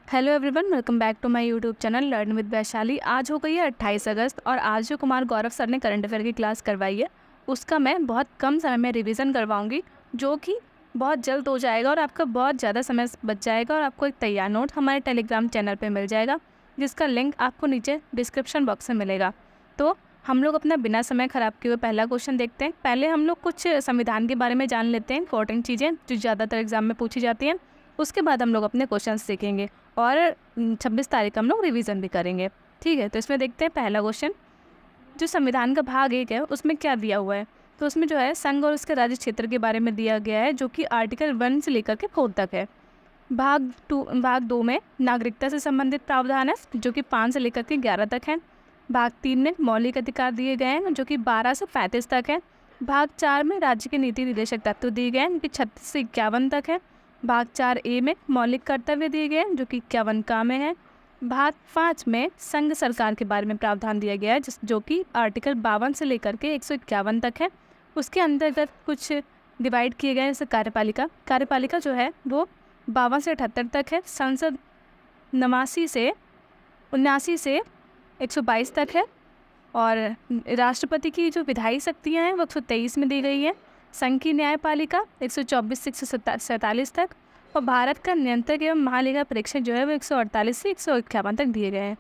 Hello everyone, welcome back to my YouTube channel learn with Vaishali. आज हो गई है 28 अगस्त और आज जो कुमार गौरव सर ने करंट अफेयर की क्लास करवाई है उसका मैं बहुत कम समय में रिवीजन करवाऊंगी, जो कि बहुत जल्द हो जाएगा और आपका बहुत ज़्यादा समय बच जाएगा और आपको एक तैयार नोट हमारे टेलीग्राम चैनल पे मिल जाएगा, जिसका लिंक आपको नीचे डिस्क्रिप्शन बॉक्स में मिलेगा। तो हम लोग अपना बिना समय ख़राब किए हुए पहला क्वेश्चन देखते हैं। पहले हम लोग कुछ संविधान के बारे में जान लेते हैं, इंपॉर्टेंट चीज़ें जो ज़्यादातर एग्जाम में पूछी जाती हैं। उसके बाद हम लोग अपने क्वेश्चंस सीखेंगे और 26 तारीख को हम लोग रिवीजन भी करेंगे। ठीक है, तो इसमें देखते हैं पहला क्वेश्चन। जो संविधान का भाग 1 है उसमें क्या दिया हुआ है, तो उसमें जो है संघ और उसके राज्य क्षेत्र के बारे में दिया गया है, जो कि आर्टिकल 1 से लेकर के 4 तक है। भाग 2 में नागरिकता से संबंधित प्रावधान है, जो कि 5 से लेकर के 11 तक है। भाग 3 में मौलिक अधिकार दिए गए हैं, जो कि 12 से 35 तक है। भाग 4 में राज्य के नीति निर्देशक तत्व दिए गए हैं, जो कि 36 से 51 तक है। भाग 4A में मौलिक कर्तव्य दिए गए हैं, जो कि 51 का में है। भाग 5 में संघ सरकार के बारे में प्रावधान दिया गया है, जो कि आर्टिकल 52 से लेकर के 151 तक है। उसके अंतर्गत कुछ डिवाइड किए गए हैं, जैसे कार्यपालिका जो है वो 52 से 78 तक है। संसद 79 से 122 तक है और राष्ट्रपति की जो विधायी शक्तियाँ हैं वो 123 में दी गई है। संघ की न्यायपालिका 124 से 147 तक और भारत का नियंत्रक एवं महालेखा परीक्षक जो है वो 148 से 151 तक दिए गए हैं।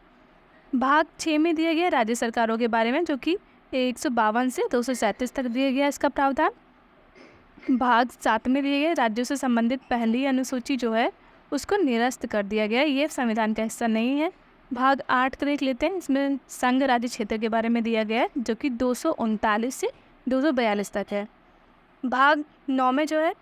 भाग 6 में दिया गया राज्य सरकारों के बारे में, जो कि 152 से 237 तक दिया गया इसका प्रावधान। भाग 7 में दिए गए राज्यों से संबंधित पहली अनुसूची जो है उसको निरस्त कर दिया गया, ये संविधान का हिस्सा नहीं है। भाग 8 को देख लेते हैं, इसमें संघ राज्य क्षेत्र के बारे में दिया गया है, जो कि 239 से 242 तक है। भाग 9 में जो है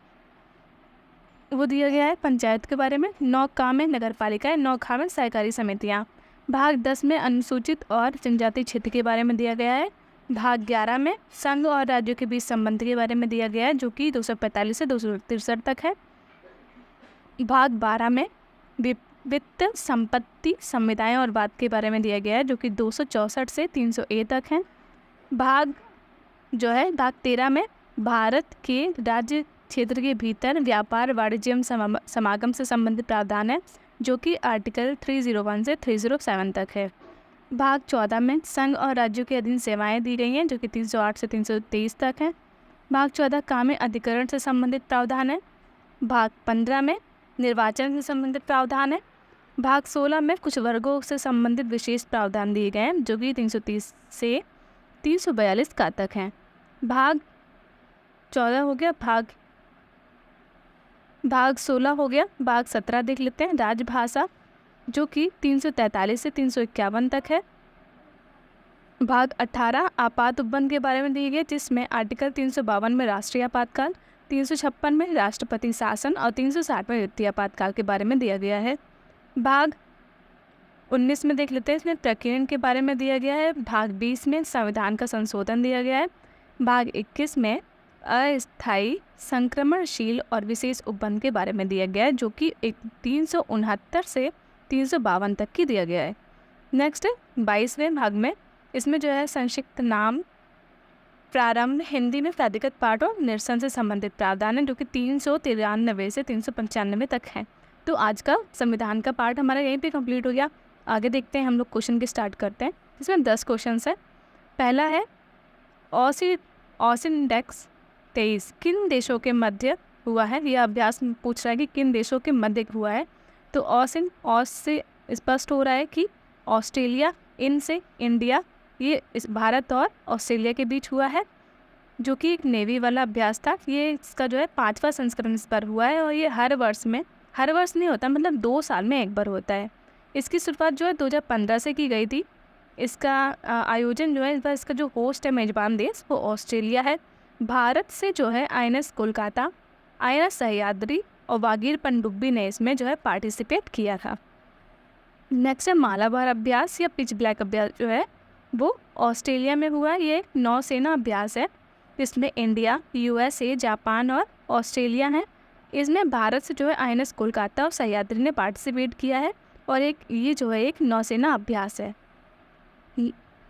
वो दिया गया है पंचायत के बारे में। 9 में नगर पालिका है, 9 में सहकारी समितियाँ। भाग 10 में अनुसूचित और जनजाति क्षेत्र के बारे में दिया गया है। भाग 11 में संघ और राज्यों के बीच संबंध के बारे में दिया गया है, जो कि 245 से 263 तक है। भाग 12 में वित्त संपत्ति समुदाय और वाद के बारे में दिया गया है, जो कि 264 से 300A तक है। भाग 13 में भारत के राज्य क्षेत्र के भीतर व्यापार वाणिज्य एवं समागम से संबंधित प्रावधान है, जो कि आर्टिकल 301 से 307 तक है। भाग 14 में संघ और राज्यों के अधीन सेवाएं दी गई हैं, जो कि 308 से 323 तक है। भाग 14 में अधिकरण से संबंधित प्रावधान है। भाग 15 में निर्वाचन से संबंधित प्रावधान है। भाग 16 में कुछ वर्गों से संबंधित विशेष प्रावधान दिए गए हैं, जो कि 330 से 342 का तक हैं। भाग 14 हो गया। भाग 16 हो गया। भाग 17 देख लेते हैं, राजभाषा, जो कि 343 से 351 तक है। भाग 18 आपात उपबंध के बारे में दिए गए, जिसमें आर्टिकल 352 में राष्ट्रीय आपातकाल, 356 में राष्ट्रपति शासन और 360 में वित्तीय आपातकाल के बारे में दिया गया है। भाग 19 में देख लेते हैं, इसमें प्रकीर्णन के बारे में दिया गया है। भाग 20 में संविधान का संशोधन दिया गया है। भाग 21 में अस्थायी संक्रमणशील और विशेष उपबंध के बारे में दिया गया है, जो कि 369 से 352 तक की दिया गया है। नेक्स्ट है 22वें भाग में, इसमें जो है संक्षिप्त नाम, प्रारंभ, हिंदी में प्राधिकृत पाठ और निरसन से संबंधित प्रावधान है, जो कि 393 से 395 तक है। तो आज का संविधान का पार्ट हमारा यहीं पे कंप्लीट हो गया। आगे देखते हैं, हम लोग क्वेश्चन के स्टार्ट करते हैं। इसमें 10 क्वेश्चन है। पहला है ऑसिन इंडेक्स 23 किन देशों के मध्य हुआ है। यह अभ्यास पूछ रहा है कि किन देशों के मध्य हुआ है। तो ऑस से स्पष्ट हो रहा है कि ऑस्ट्रेलिया, इन से इंडिया, ये इस भारत और ऑस्ट्रेलिया के बीच हुआ है, जो कि एक नेवी वाला अभ्यास था। ये इसका जो है 5वां संस्करण इस पर हुआ है और ये हर वर्ष नहीं होता, मतलब 2 साल में एक बार होता है। इसकी शुरुआत जो है 2015 से की गई थी। इसका आयोजन जो है इस बार, इसका जो होस्ट है, मेजबान देश, वो ऑस्ट्रेलिया है। भारत से जो है INS कोलकाता, INS सह्याद्री और वागीर पनडुब्बी ने इसमें जो है पार्टिसिपेट किया था। नेक्स्ट है मालाबार अभ्यास या पिच ब्लैक अभ्यास, जो है वो ऑस्ट्रेलिया में हुआ है। ये एक नौसेना अभ्यास है, इसमें इंडिया, USA, जापान और ऑस्ट्रेलिया हैं। इसमें भारत से जो है INS कोलकाता और सह्याद्री ने पार्टिसिपेट किया है और ये जो है एक नौसेना अभ्यास है।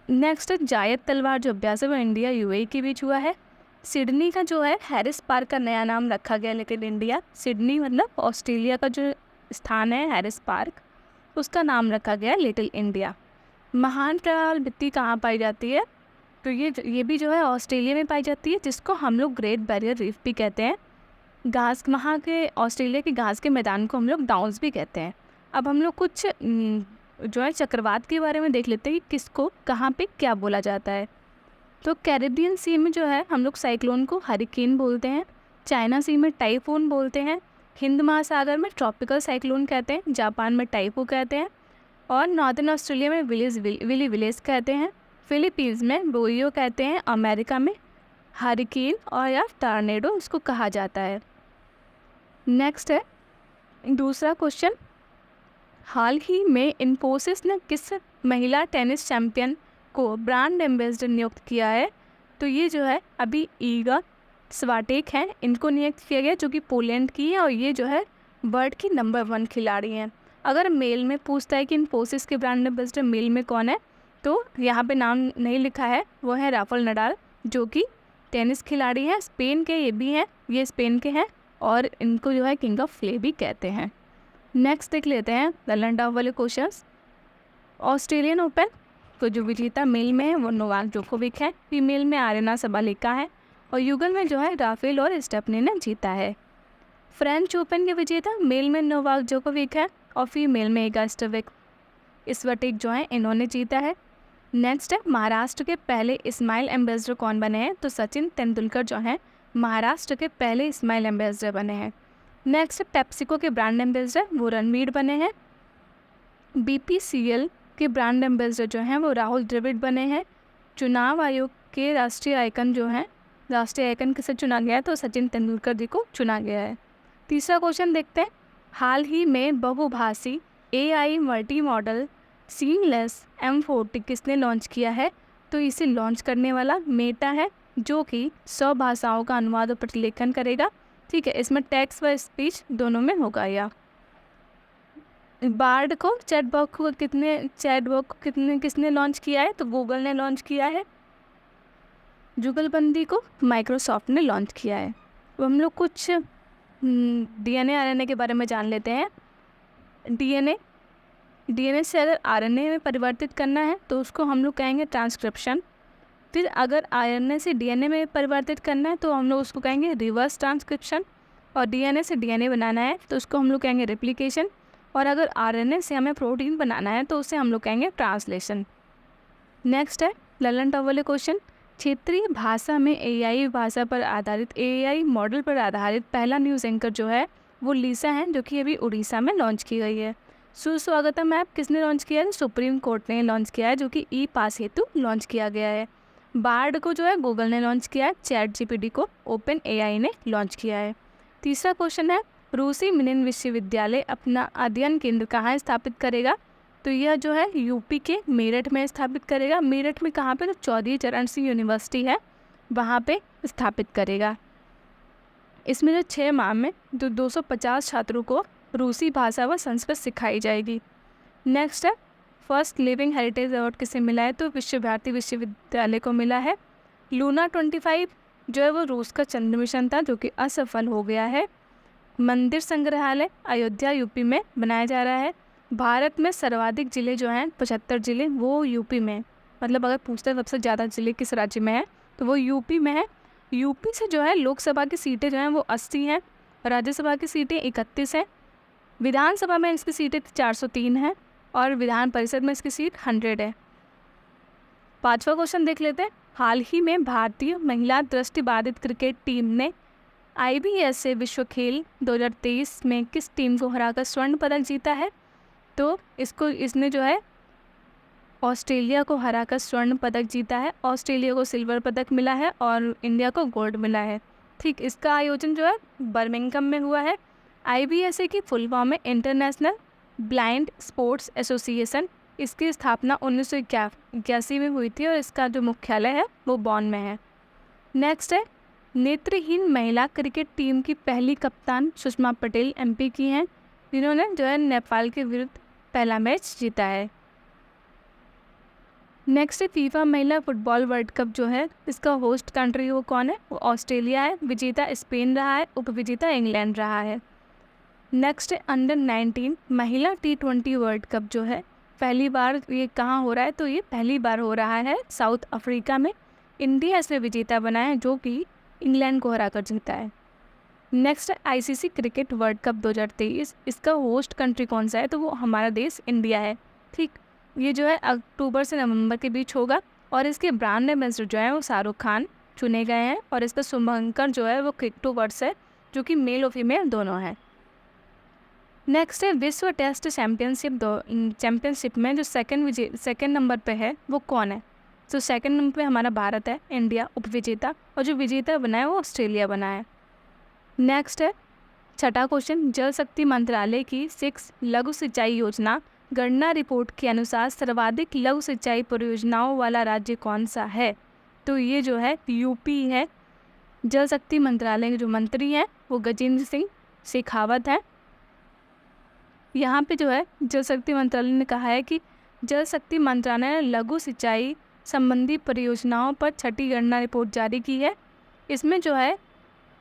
नेक्स्ट जायद तलवार जो अभ्यास है वो इंडिया UAE के बीच हुआ है। सिडनी का जो है हैरिस पार्क का नया नाम रखा गया, लेकिन इंडिया, सिडनी मतलब ऑस्ट्रेलिया का जो स्थान है हैरिस पार्क, उसका नाम रखा गया लिटिल इंडिया। महान प्रवाल भित्ति कहाँ पाई जाती है? तो ये भी जो है ऑस्ट्रेलिया में पाई जाती है, जिसको हम लोग ग्रेट बैरियर रीफ भी कहते हैं। घास, वहाँ के ऑस्ट्रेलिया के घास के मैदान को हम लोग डाउन्स भी कहते हैं। अब हम लोग कुछ जो है चक्रवात के बारे में देख लेते हैं कि किसको कहाँ पे क्या बोला जाता है। तो कैरेबियन सी में जो है हम लोग साइक्लोन को हरिकेन बोलते हैं, चाइना सी में टाइफून बोलते हैं, हिंद महासागर में ट्रॉपिकल साइक्लोन कहते हैं, जापान में टाइफू कहते हैं, और नॉर्दर्न ऑस्ट्रेलिया में विली विलेज कहते हैं, फिलीपींस में बोरियो कहते हैं, अमेरिका में हरिकेन और या टॉर्नेडो इसको कहा जाता है। नेक्स्ट है दूसरा क्वेश्चन, हाल ही में इन्फोसिस ने किस महिला टेनिस चैंपियन को ब्रांड एम्बेसडर नियुक्त किया है? तो ये जो है अभी ईगा स्वाटेक हैं, इनको नियुक्त किया गया, जो कि पोलैंड की है और ये जो है वर्ल्ड की नंबर 1 खिलाड़ी हैं। अगर मेल में पूछता है कि इन्फोसिस के ब्रांड एम्बेसडर मेल में कौन है, तो यहाँ पे नाम नहीं लिखा है, वो है राफेल नडाल, जो कि टेनिस खिलाड़ी हैं, स्पेन के ये भी हैं, ये स्पेन के हैं और इनको जो है किंग ऑफ क्ले भी कहते हैं। नेक्स्ट देख लेते हैं लैंड ऑफ वाले क्वेश्चंस। ऑस्ट्रेलियन ओपन तो जो विजेता मेल में है वो नोवाक जोकोविक है, फीमेल में आर्यना सबालेका है और युगल में जो है राफेल और स्टेफनी ने जीता है। फ्रेंच ओपन के विजेता मेल में नोवाक जोकोविक है और फीमेल में इगा स्वियाटेक जो है इन्होंने जीता है। नेक्स्ट है महाराष्ट्र के पहले स्माइल एम्बेसडर कौन बने हैं? तो सचिन तेंदुलकर जो हैं महाराष्ट्र के पहले स्माइल एम्बेसडर बने हैं। नेक्स्ट पेप्सिको के ब्रांड एम्बेसडर वो रणवीर बने हैं। BPCL के ब्रांड एम्बेसडर जो हैं वो राहुल द्रविड़ बने हैं। चुनाव आयोग के राष्ट्रीय आइकन जो हैं, राष्ट्रीय आइकन किसे चुना गया है? तो सचिन तेंदुलकर जी को चुना गया है। तीसरा क्वेश्चन देखते हैं, हाल ही में बहुभाषी AI multi modal seamless M40 किसने लॉन्च किया है? तो इसे लॉन्च करने वाला मेटा है, जो कि 100 भाषाओं का अनुवाद और प्रतिलेखन करेगा। ठीक है, इसमें टेक्स्ट व स्पीच दोनों में होगा। या बार्ड को चैटबॉक्स को किसने लॉन्च किया है? तो गूगल ने लॉन्च किया है। जुगलबंदी को माइक्रोसॉफ्ट ने लॉन्च किया है। अब हम लोग कुछ DNA RNA के बारे में जान लेते हैं। DNA से अगर RNA में परिवर्तित करना है तो उसको हम लोग कहेंगे ट्रांसक्रिप्शन। फिर अगर RNA से DNA में परिवर्तित करना है तो हम लोग उसको कहेंगे रिवर्स ट्रांसक्रिप्शन। और DNA से DNA बनाना है तो उसको हम लोग कहेंगे रेप्लिकेशन। और अगर RNA से हमें प्रोटीन बनाना है तो उसे हम लोग कहेंगे ट्रांसलेशन। नेक्स्ट है ललन टॉप वाले क्वेश्चन, क्षेत्रीय भाषा में AI भाषा पर आधारित AI मॉडल पर आधारित पहला न्यूज़ एंकर जो है वो लीसा हैं, जो कि अभी उड़ीसा में लॉन्च की गई है। सुस्वागतम ऐप किसने लॉन्च किया है? सुप्रीम कोर्ट ने लॉन्च किया है, जो कि ई-पास हेतु लॉन्च किया गया है। बार्ड को जो है गूगल ने लॉन्च किया है, ChatGPT को OpenAI ने लॉन्च किया है। तीसरा क्वेश्चन है, रूसी मिनेन विश्वविद्यालय अपना अध्ययन केंद्र कहाँ स्थापित करेगा? तो यह जो है यूपी के मेरठ में स्थापित करेगा। मेरठ में कहाँ पे? तो चौधरी चरण सिंह यूनिवर्सिटी है, वहाँ पे स्थापित करेगा। इसमें जो 6 माह में 250 छात्रों को रूसी भाषा व संस्कृत सिखाई जाएगी। नेक्स्ट है फर्स्ट लिविंग हेरिटेज अवार्ड किसे मिला है? तो विश्व भारती विश्वविद्यालय को मिला है। लूना 25 जो है वो रूस का चंद्र मिशन था, जो कि असफल हो गया है। मंदिर संग्रहालय अयोध्या यूपी में बनाया जा रहा है। भारत में सर्वाधिक ज़िले जो हैं 75 ज़िले वो यूपी में, मतलब अगर पूछते हैं सबसे ज़्यादा ज़िले किस राज्य में है तो वो यूपी में है। यूपी से जो है लोकसभा की सीटें जो हैं वो 80 हैं, राज्यसभा की सीटें 31 हैं, विधानसभा में इसकी सीटें 403 हैं और विधान परिषद में इसकी सीट 100 है। 5वां क्वेश्चन देख लेते हैं, हाल ही में भारतीय महिला दृष्टिबाधित क्रिकेट टीम ने IBSA विश्व खेल 2023 में किस टीम को हराकर स्वर्ण पदक जीता है? तो इसने जो है ऑस्ट्रेलिया को हराकर स्वर्ण पदक जीता है। ऑस्ट्रेलिया को सिल्वर पदक मिला है और इंडिया को गोल्ड मिला है। ठीक, इसका आयोजन जो है बर्मिंघम में हुआ है। IBSA की फुल फॉर्म है इंटरनेशनल ब्लाइंड स्पोर्ट्स एसोसिएशन। इसकी स्थापना 1981 में हुई थी और इसका जो मुख्यालय है वो बॉन में है। नेक्स्ट है नेत्रहीन महिला क्रिकेट टीम की पहली कप्तान सुषमा पटेल MP की हैं, जिन्होंने जो है नेपाल के विरुद्ध पहला मैच जीता है। नेक्स्ट है फीफा महिला फुटबॉल वर्ल्ड कप जो है इसका होस्ट कंट्री वो कौन है? वो ऑस्ट्रेलिया है। विजेता स्पेन रहा है, उपविजेता इंग्लैंड रहा है। नेक्स्ट है अंडर 19 महिला T20 वर्ल्ड कप जो है पहली बार ये कहाँ हो रहा है, तो ये पहली बार हो रहा है साउथ अफ्रीका में। इंडिया इसमें विजेता बना है जो कि इंग्लैंड को हरा कर जीता है। नेक्स्ट है ICC क्रिकेट वर्ल्ड कप 2023, इसका होस्ट कंट्री कौन सा है, तो वो हमारा देश इंडिया है। ठीक, ये जो है अक्टूबर से नवंबर के बीच होगा और इसके ब्रांड एम्बेसडर जो है वो शाहरुख खान चुने गए हैं और इसका शुभांकर जो है वो क्रिकेटोवर्स है जो कि मेल और फीमेल दोनों हैं। नेक्स्ट है विश्व टेस्ट चैम्पियनशिप में जो सेकंड नंबर पे है वो कौन है, तो सेकंड नंबर पे हमारा भारत है, इंडिया उपविजेता, और जो विजेता बना है वो ऑस्ट्रेलिया बना है। नेक्स्ट है छठा क्वेश्चन, जल शक्ति मंत्रालय की 6 लघु सिंचाई योजना गणना रिपोर्ट के अनुसार सर्वाधिक लघु सिंचाई परियोजनाओं वाला राज्य कौन सा है, तो ये जो है यूपी है। जल शक्ति मंत्रालय के जो मंत्री हैं वो गजेंद्र सिंह शेखावत हैं। यहाँ पे जो है जल शक्ति मंत्रालय ने कहा है कि जल शक्ति मंत्रालय ने लघु सिंचाई संबंधी परियोजनाओं पर छठी गणना रिपोर्ट जारी की है। इसमें जो है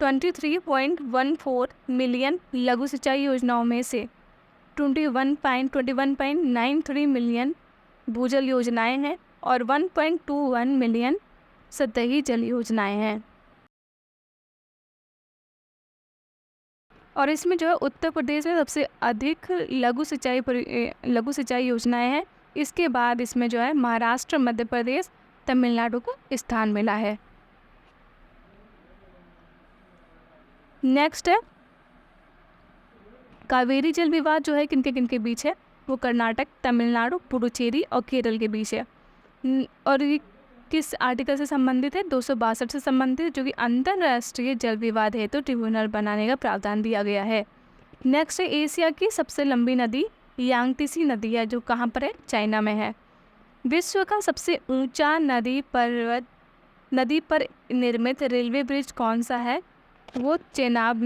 23.14 मिलियन लघु सिंचाई योजनाओं में से 21.93 मिलियन भूजल योजनाएं हैं और 1.21 मिलियन सतही जल योजनाएं हैं। और इसमें जो है उत्तर प्रदेश में सबसे अधिक लघु सिंचाई योजनाएं हैं। इसके बाद इसमें जो है महाराष्ट्र, मध्य प्रदेश, तमिलनाडु को स्थान मिला है। नेक्स्ट है कावेरी जल विवाद जो है किनके बीच है, वो कर्नाटक, तमिलनाडु, पुडुचेरी और केरल के बीच है। और ये किस आर्टिकल से संबंधित है, 262 से संबंधित है, जो कि अंतर्राष्ट्रीय जल विवाद है तो ट्रिब्यूनल बनाने का प्रावधान दिया गया है। नेक्स्ट है एशिया की सबसे लंबी नदी यांगत्सी नदी है जो कहाँ पर है, चाइना में है। विश्व का सबसे ऊंचा नदी पर निर्मित रेलवे ब्रिज कौन सा है, वो चेनाब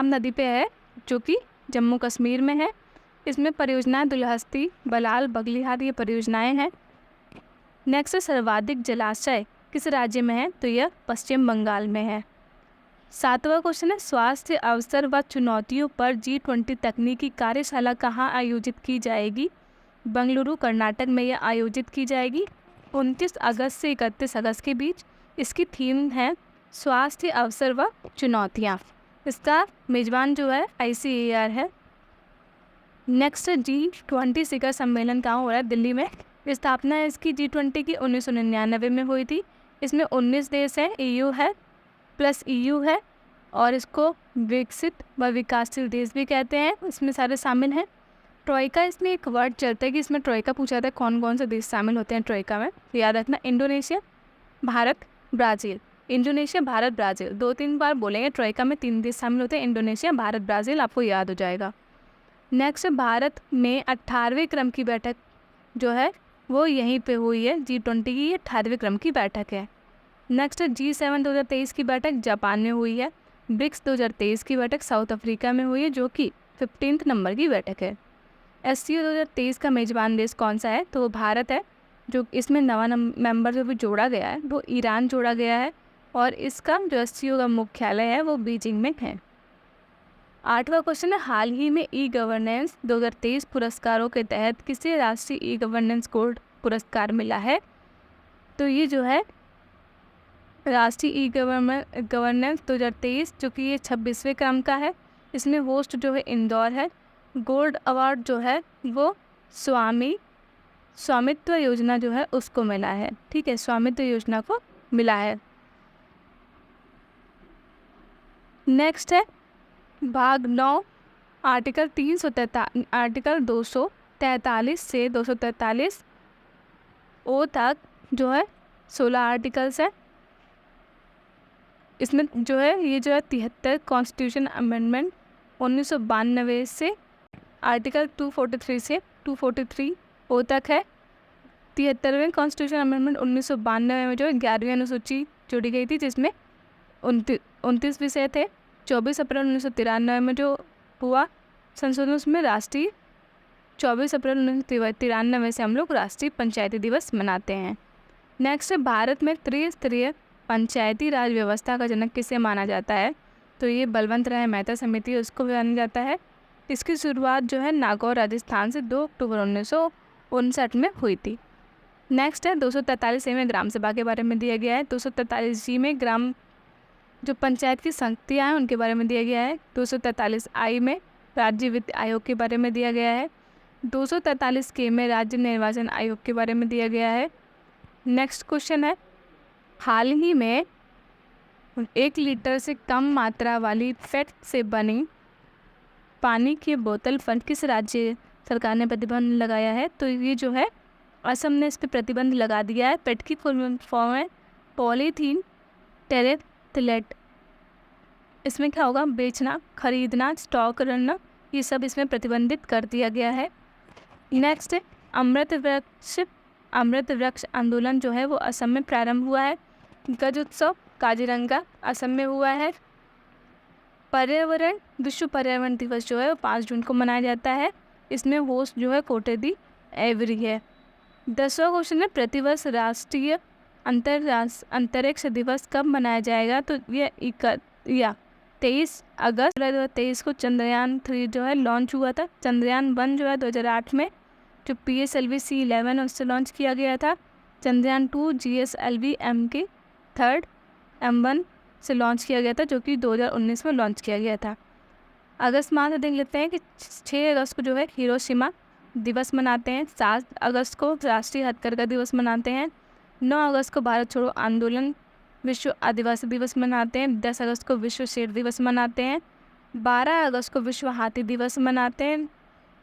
नदी पे है जो कि जम्मू कश्मीर में है। इसमें परियोजनाएं दुलहस्ती, बलाल, बगलिहार ये परियोजनाएं हैं। नेक्स्ट सर्वाधिक जलाशय किस राज्य में है, तो यह पश्चिम बंगाल में है। 7वां क्वेश्चन है स्वास्थ्य अवसर व चुनौतियों पर G20 तकनीकी कार्यशाला कहाँ आयोजित की जाएगी, बेंगलुरु कर्नाटक में यह आयोजित की जाएगी 29 अगस्त से 31 अगस्त के बीच। इसकी थीम है स्वास्थ्य अवसर व चुनौतियाँ। इसका मेजबान जो है ICAR है। नेक्स्ट G20 शिखर सम्मेलन कहाँ हो रहा है, दिल्ली में। स्थापना है इसकी G20 की 1999 में हुई थी। इसमें 19 देश हैं, EU है प्लस EU है और इसको विकसित व विकासशील देश भी कहते हैं, इसमें सारे शामिल हैं। ट्रोइका, इसमें एक वर्ड चलता है कि इसमें ट्रोइका पूछा जाता है कौन कौन से देश शामिल होते हैं ट्रोइका में, तो याद रखना Indonesia, Bharat, Brazil. Indonesia, Bharat, Brazil 2-3 बार बोलेंगे। ट्रोइका में 3 देश शामिल होते हैं, इंडोनेशिया, भारत, ब्राज़ील, आपको याद हो जाएगा। नेक्स्ट भारत में 18वें क्रम की बैठक जो है वो यहीं पे हुई है, G20 की ये 18वें क्रम की बैठक है। नेक्स्ट G7 2023 की बैठक जापान में हुई है। ब्रिक्स 2023 की बैठक साउथ अफ्रीका में हुई है जो कि 15 नंबर की बैठक है। SCO 2023 का मेजबान देश कौन सा है, तो वो भारत है। जो इसमें नवा मेंबर जो भी जोड़ा गया है वो ईरान जोड़ा गया है और इसका जो SCO का मुख्यालय है वो बीजिंग में है। 8वां क्वेश्चन है हाल ही में E-गवर्नेंस 2023 पुरस्कारों के तहत किसे राष्ट्रीय E-गवर्नेंस गोल्ड पुरस्कार मिला है, तो ये जो है राष्ट्रीय E-गवर्नेंस 2023 जो कि ये 26वें क्रम का है। इसमें होस्ट जो है इंदौर है। गोल्ड अवार्ड जो है वो स्वामित्व योजना जो है उसको मिला है। ठीक है, स्वामित्व योजना को मिला है। नेक्स्ट है भाग 9 आर्टिकल 243 से 243 ओ तक जो है 16 आर्टिकल्स है। इसमें जो है ये जो है 73 कॉन्स्टिट्यूशन अमेंडमेंट 1992 से आर्टिकल 243 से 243 ओ तक है। 73वें कॉन्स्टिट्यूशन अमेंडमेंट 1992 में जो है 11वीं अनुसूची जोड़ी गई थी जिसमें 29 विषय थे। 24 अप्रैल 1993 में जो हुआ संशोधन उसमें 24 अप्रैल 1993 से हम लोग राष्ट्रीय पंचायती दिवस मनाते हैं। नेक्स्ट भारत में त्रिस्तरीय पंचायती राज व्यवस्था का जनक किसे माना जाता है, तो ये बलवंत राय मेहता समिति उसको जाना जाता है। इसकी शुरुआत जो है नागौर राजस्थान से 2 अक्टूबर 1959 में हुई थी। नेक्स्ट है 243 में ग्राम सभा के बारे में दिया गया है। 243 जी में ग्राम जो पंचायत की संस्थियाँ हैं उनके बारे में दिया गया है। 243 आई में राज्य वित्त आयोग के बारे में दिया गया है। 243 के में राज्य निर्वाचन आयोग के बारे में दिया गया है। नेक्स्ट क्वेश्चन है, हाल ही में 1 लीटर से कम मात्रा वाली पेट से बनी पानी की बोतल पर किस राज्य सरकार ने प्रतिबंध लगाया है? तो ये जो है असम ने इस पर प्रतिबंध लगा दिया है। पेट की फुल फॉर्म है पॉलीथीन टेरेफ्थलेट। इसमें क्या होगा, बेचना, खरीदना, स्टॉक करना, ये सब इसमें प्रतिबंधित कर दिया गया है। नेक्स्ट है अमृत वृक्ष आंदोलन जो है वो असम में प्रारंभ हुआ है। गज उत्सव काजीरंगा असम में हुआ है। विश्व पर्यावरण दिवस जो है वो 5 जून को मनाया जाता है। इसमें होस्ट जो है कोटेदी एवरी है। 10वां क्वेश्चन है, प्रतिवर्ष राष्ट्रीय अंतरिक्ष दिवस कब मनाया जाएगा? तो ये 23 अगस्त 2023 को चंद्रयान 3 जो है लॉन्च हुआ था। चंद्रयान 1 जो है 2008 में जो PSLV C11 उससे लॉन्च किया गया था। चंद्रयान 2 GSLV M3 M1 से लॉन्च किया गया था, जो कि 2019 में लॉन्च किया गया था। अगस्त माह से देख लेते हैं कि 6 अगस्त को जो है हिरोशिमा दिवस मनाते हैं। 7 अगस्त को राष्ट्रीय हथकरघा दिवस मनाते हैं। 9 अगस्त को भारत छोड़ो आंदोलन विश्व आदिवासी दिवस मनाते हैं। 10 अगस्त को विश्व शेर दिवस मनाते हैं। 12 अगस्त को विश्व हाथी दिवस मनाते हैं।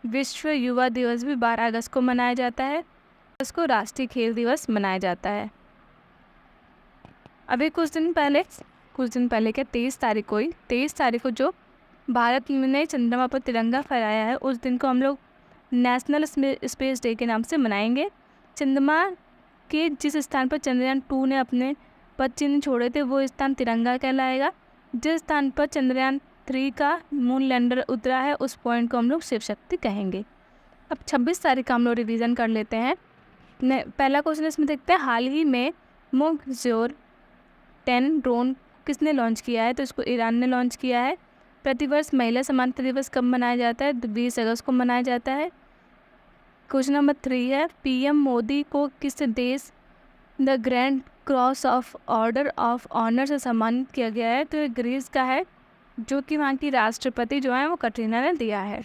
विश्व युवा दिवस भी 12 अगस्त को मनाया जाता है। इसको राष्ट्रीय खेल दिवस मनाया जाता है। अभी कुछ दिन पहले क्या 23 तारीख को जो भारत ने चंद्रमा पर तिरंगा फहराया है, उस दिन को हम लोग नेशनल स्पेस डे के नाम से मनाएंगे। चंद्रमा के जिस स्थान पर चंद्रयान 2 ने अपने पद चिन्ह छोड़े थे वो स्थान तिरंगा कहलाएगा। जिस स्थान पर चंद्रयान 3 का मून लैंडर उतरा है उस पॉइंट को हम लोग शिव शक्ति कहेंगे। अब 26 तारीख का हम लोग रिवीजन कर लेते हैं। पहला क्वेश्चन इसमें देखते हैं, हाल ही में मोंगज्योर 10 ड्रोन किसने लॉन्च किया है? तो इसको ईरान ने लॉन्च किया है। प्रतिवर्ष महिला समानता दिवस कब मनाया जाता है? 20 अगस्त को मनाया जाता है। क्वेश्चन नंबर 3 है, PM मोदी को किस देश the grand cross of order of honour से सम्मानित किया गया है? तो ये ग्रीस का है, जो कि वहाँ की राष्ट्रपति जो है वो कटरीना ने दिया है।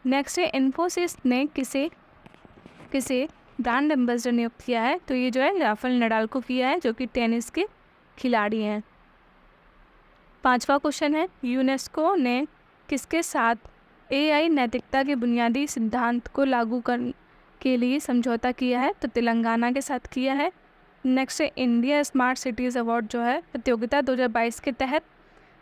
नेक्स्ट है, इन्फोसिस ने किसे ब्रांड एम्बेसडर नियुक्त किया है? तो ये जो है राफेल नडाल को किया है, जो कि टेनिस के खिलाड़ी हैं। 5वां क्वेश्चन है, यूनेस्को ने किसके साथ AI नैतिकता के बुनियादी सिद्धांत को लागू करने के लिए समझौता किया है? तो तेलंगाना के साथ किया है। नेक्स्ट है, इंडिया स्मार्ट सिटीज़ अवार्ड जो है प्रतियोगिता 2022 के तहत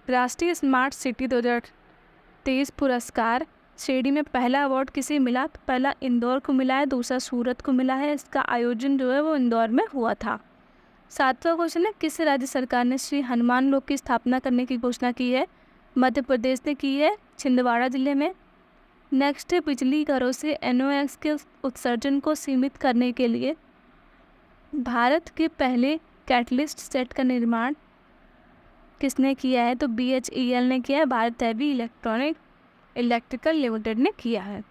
राष्ट्रीय स्मार्ट सिटी 2023 पुरस्कार श्रेणी में पहला अवार्ड किसे मिला? तो पहला इंदौर को मिला है, दूसरा सूरत को मिला है। इसका आयोजन जो है वो इंदौर में हुआ था। 7वां क्वेश्चन है, किस राज्य सरकार ने श्री हनुमान लोक की स्थापना करने की घोषणा की है? मध्य प्रदेश ने की है, छिंदवाड़ा जिले में। नेक्स्ट है, बिजली घरों से NOx के उत्सर्जन को सीमित करने के लिए भारत के पहले कैटलिस्ट सेट का निर्माण किसने किया है? तो BHEL ने किया है, भारत हैवी इलेक्ट्रिकल लिमिटेड ने किया है।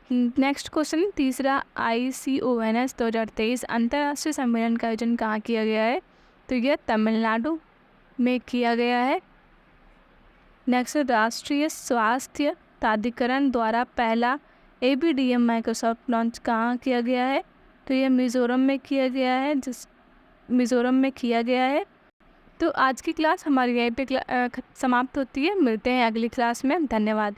नेक्स्ट क्वेश्चन तीसरा, ICONS 2023 अंतर्राष्ट्रीय सम्मेलन का आयोजन कहाँ किया गया है? तो यह तमिलनाडु में किया गया है। नेक्स्ट, राष्ट्रीय स्वास्थ्य प्राधिकरण द्वारा पहला ABDM माइक्रोसॉफ्ट लॉन्च कहाँ किया गया है? तो यह मिज़ोरम में किया गया है। तो आज की क्लास हमारी यहीं पे समाप्त होती है। मिलते हैं अगली क्लास में। धन्यवाद।